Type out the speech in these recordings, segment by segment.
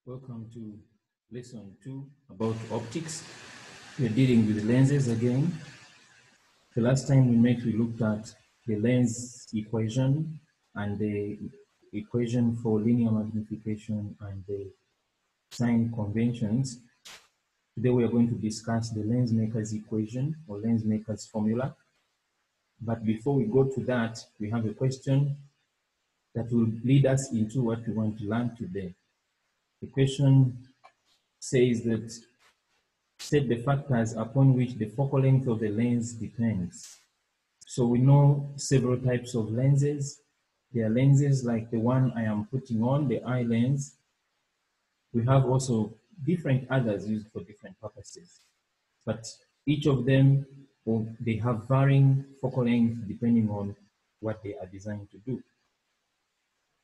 Welcome to lesson 2 about optics. We're dealing with lenses again. The last time we looked at the lens equation and the equation for linear magnification and the sign conventions. Today we are going to discuss the lens maker's equation or lens maker's formula. But before we go to that, we have a question that will lead us into what we want to learn today. The question says that state the factors upon which the focal length of the lens depends. So we know several types of lenses. There are lenses like the one I am putting on, the eye lens. We have also different others used for different purposes. But each of them, they have varying focal length depending on what they are designed to do.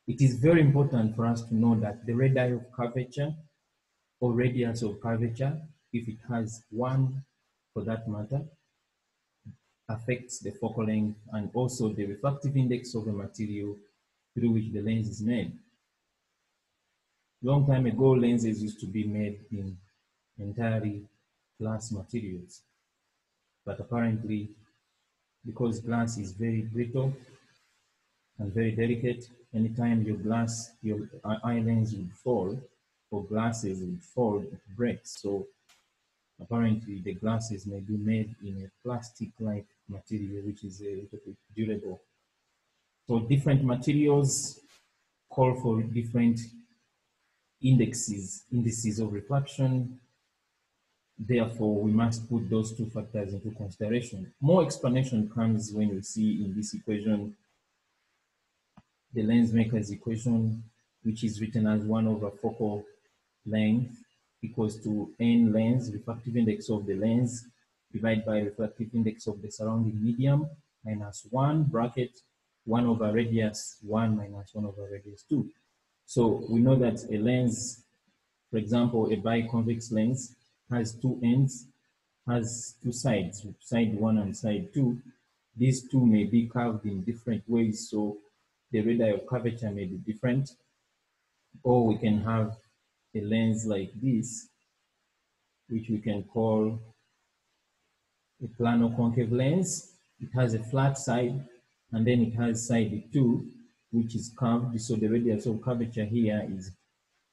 It is very important for us to know that the radii of curvature or radius of curvature, if it has one for that matter, affects the focal length and also the refractive index of the material through which the lens is made. Long time ago, lenses used to be made in entirely glass materials. But apparently, because glass is very brittle and very delicate, anytime your eye lens would fall, or glasses would fall, it breaks. So apparently the glasses may be made in a plastic-like material, which is a little bit durable. So different materials call for different indices of refraction. Therefore, we must put those two factors into consideration. More explanation comes when we see in this equation the lens maker's equation, which is written as 1 over focal length equals to n lens, refractive index of the lens, divided by refractive index of the surrounding medium, minus 1 bracket 1 over radius 1 minus 1 over radius 2. So we know that a lens, for example, a biconvex lens, has two ends, has two sides, side 1 and side 2. These two may be curved in different ways, so the radii of curvature may be different. Or we can have a lens like this, which we can call a plano concave lens. It has a flat side, and then it has side 2, which is curved. So the radius of curvature here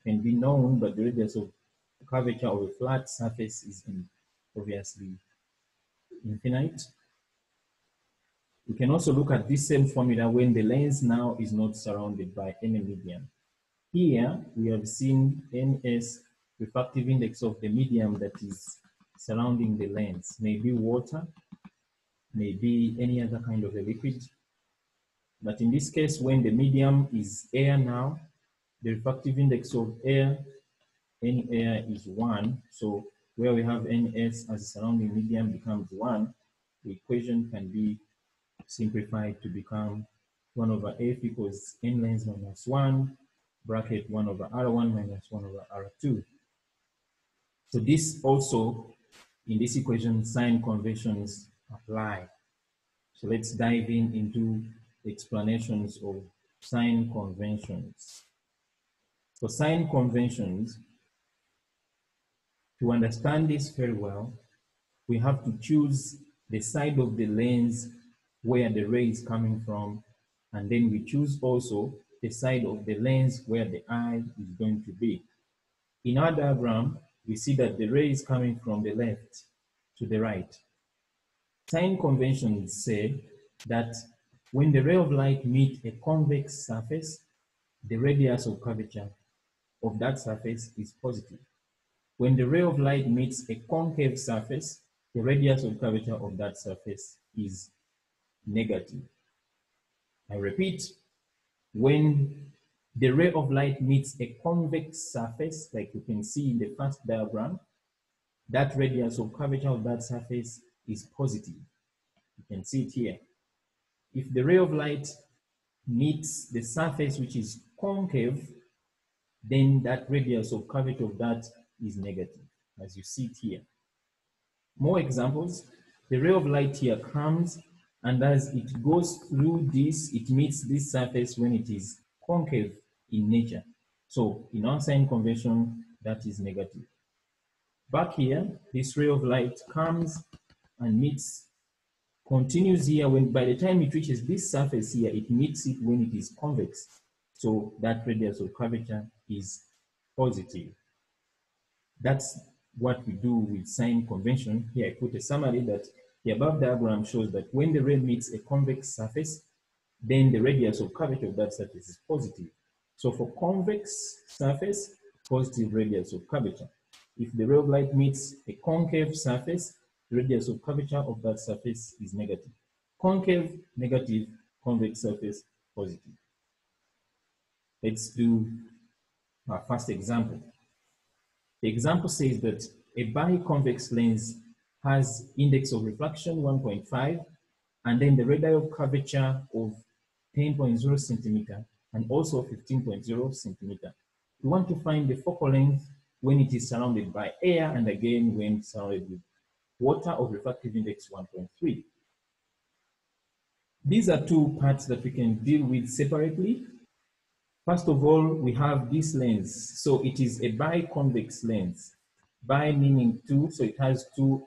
can be known, but the radius of curvature of a flat surface is obviously infinite. We can also look at this same formula when the lens now is not surrounded by any medium. Here we have seen NS, refractive index of the medium that is surrounding the lens. Maybe water, maybe any other kind of a liquid. But in this case, when the medium is air now, the refractive index of air, any air is 1. So where we have NS as a surrounding medium becomes 1, the equation can be simplified to become 1 over F equals N lens minus 1, bracket 1 over R1 minus 1 over R2. So this also, in this equation, sign conventions apply. So let's dive into explanations of sign conventions. For sign conventions, to understand this very well, we have to choose the side of the lens where the ray is coming from, and then we choose also the side of the lens where the eye is going to be. In our diagram, we see that the ray is coming from the left to the right. Sign conventions say that when the ray of light meets a convex surface, the radius of curvature of that surface is positive. When the ray of light meets a concave surface, the radius of curvature of that surface is negative. I repeat, when the ray of light meets a convex surface, like you can see in the first diagram, that radius of curvature of that surface is positive. You can see it here. If the ray of light meets the surface which is concave, then that radius of curvature of that is negative, as you see it here. More examples. The ray of light here comes, and as it goes through this, it meets this surface when it is concave in nature. So in our sign convention, that is negative. Back here, this ray of light comes and meets, continues here. When by the time it reaches this surface here, it meets it when it is convex. So that radius of curvature is positive. That's what we do with sign convention. Here I put a summary that the above diagram shows that when the ray meets a convex surface, then the radius of curvature of that surface is positive. So for convex surface, positive radius of curvature. If the ray of light meets a concave surface, the radius of curvature of that surface is negative. Concave, negative, convex surface, positive. Let's do our first example. The example says that a biconvex lens has index of refraction 1.5 and then the radii of curvature of 10.0 centimeter and also 15.0 centimeter. We want to find the focal length when it is surrounded by air and again when surrounded with water of refractive index 1.3. These are two parts that we can deal with separately. First of all, we have this lens. So it is a biconvex lens. Bi meaning two, so it has two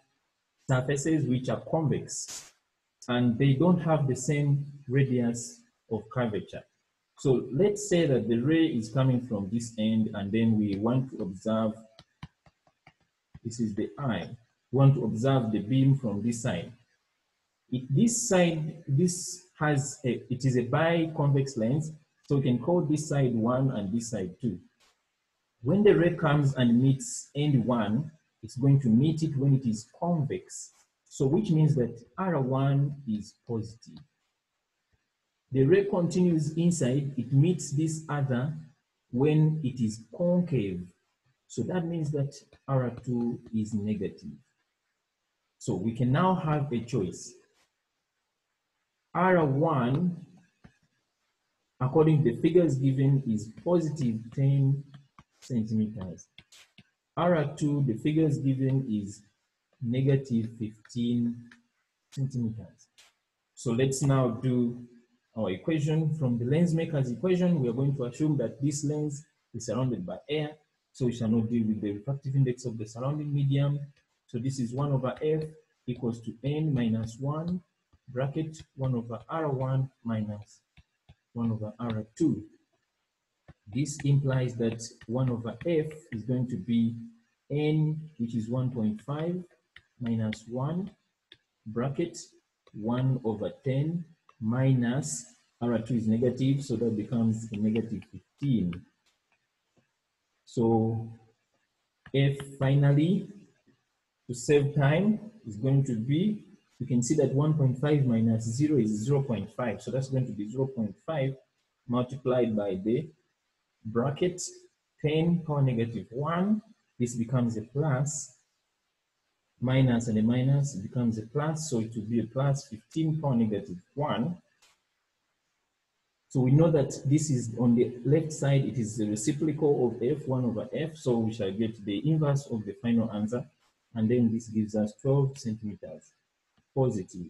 surfaces which are convex and they don't have the same radius of curvature. So let's say that the ray is coming from this end and then we want to observe, this is the eye, we want to observe the beam from this side. This side, this has it is a biconvex lens, so we can call this side 1 and this side 2. When the ray comes and meets end 1, it's going to meet it when it is convex. So which means that R1 is positive. The ray continues inside, it meets this other when it is concave. So that means that R2 is negative. So we can now have a choice. R1, according to the figures given, is positive 10 centimeters. R2, the figures given is negative 15 centimeters. So let's now do our equation. From the lens maker's equation, we are going to assume that this lens is surrounded by air, so we shall not deal with the refractive index of the surrounding medium. So this is 1 over f equals to n minus 1 bracket 1 over R1 minus 1 over R2. This implies that 1 over f is going to be n, which is 1.5 minus 1 bracket 1 over 10 minus R2 is negative, so that becomes a negative 15. So f finally, to save time, is going to be, you can see that 1.5 minus 0 is 0.5. So that's going to be 0.5 multiplied by the bracket 10 power negative 1. This becomes a plus, minus and a minus becomes a plus. So it will be a plus 15 power negative 1. So we know that this is on the left side, it is the reciprocal of f, 1 over f. So we shall get the inverse of the final answer. And then this gives us 12 centimeters positive.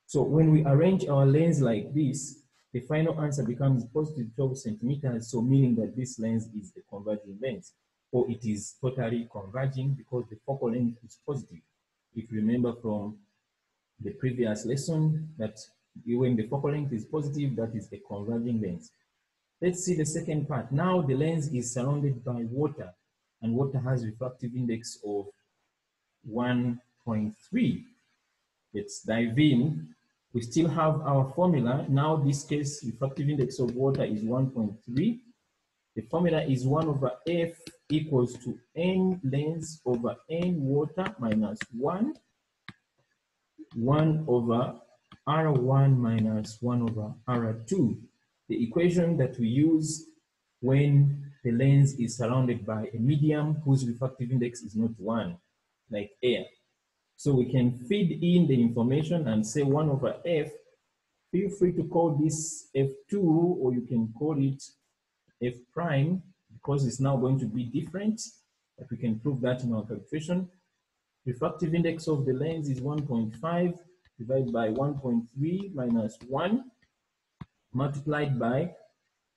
So when we arrange our lens like this, the final answer becomes positive 12 centimeters. So meaning that this lens is a converging lens, or it is totally converging because the focal length is positive. If you remember from the previous lesson that when the focal length is positive, that is a converging lens. Let's see the second part. Now the lens is surrounded by water and water has refractive index of 1.3. Let's dive in. We still have our formula. Now this case, refractive index of water is 1.3. The formula is 1 over f equals to n lens over n water minus 1 over R1 minus 1 over R2. The equation that we use when the lens is surrounded by a medium whose refractive index is not 1, like air. So we can feed in the information and say 1 over f. Feel free to call this f2 or you can call it f prime because it's now going to be different, but we can prove that in our calculation. Refractive index of the lens is 1.5 divided by 1.3 minus 1 multiplied by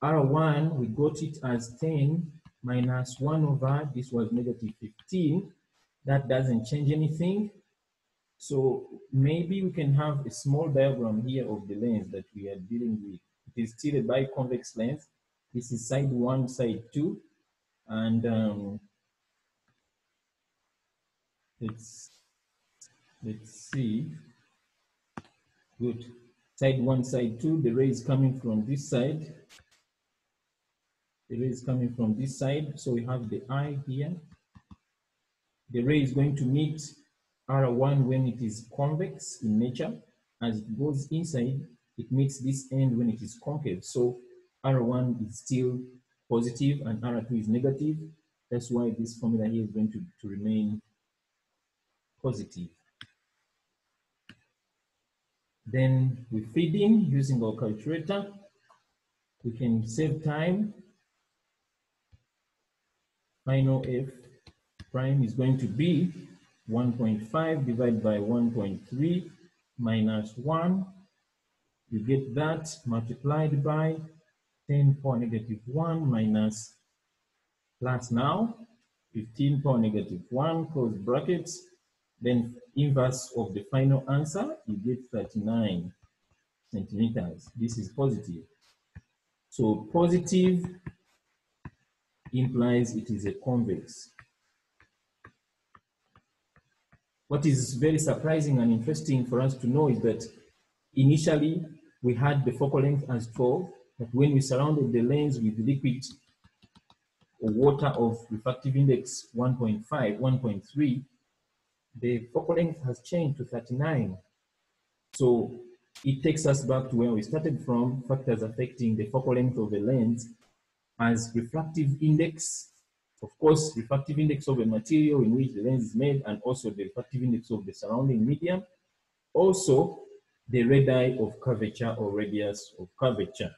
R1, we got it as 10 minus 1 over, this was negative 15. That doesn't change anything. So maybe we can have a small diagram here of the lens that we are dealing with. It is still a biconvex lens. This is side 1, side 2. And let's see. Good. Side 1, side 2, the ray is coming from this side. The ray is coming from this side. So we have the eye here. The ray is going to meet R1 when it is convex in nature. As it goes inside, it meets this end when it is concave. So R1 is still positive and R2 is negative. That's why this formula here is going to remain positive. Then we feed in using our calculator. We can save time. Final F prime is going to be 1.5 divided by 1.3 minus 1. You get that multiplied by 10 power negative 1 minus plus now 15 power negative 1, close brackets. Then inverse of the final answer, you get 39 centimeters. This is positive. So positive implies it is a convex. What is very surprising and interesting for us to know is that initially we had the focal length as 12, but when we surrounded the lens with liquid or water of refractive index 1.5, 1.3, the focal length has changed to 39. So it takes us back to where we started from, factors affecting the focal length of a lens as refractive index, of course, refractive index of a material in which the lens is made, and also the refractive index of the surrounding medium. Also, the radii of curvature or radius of curvature.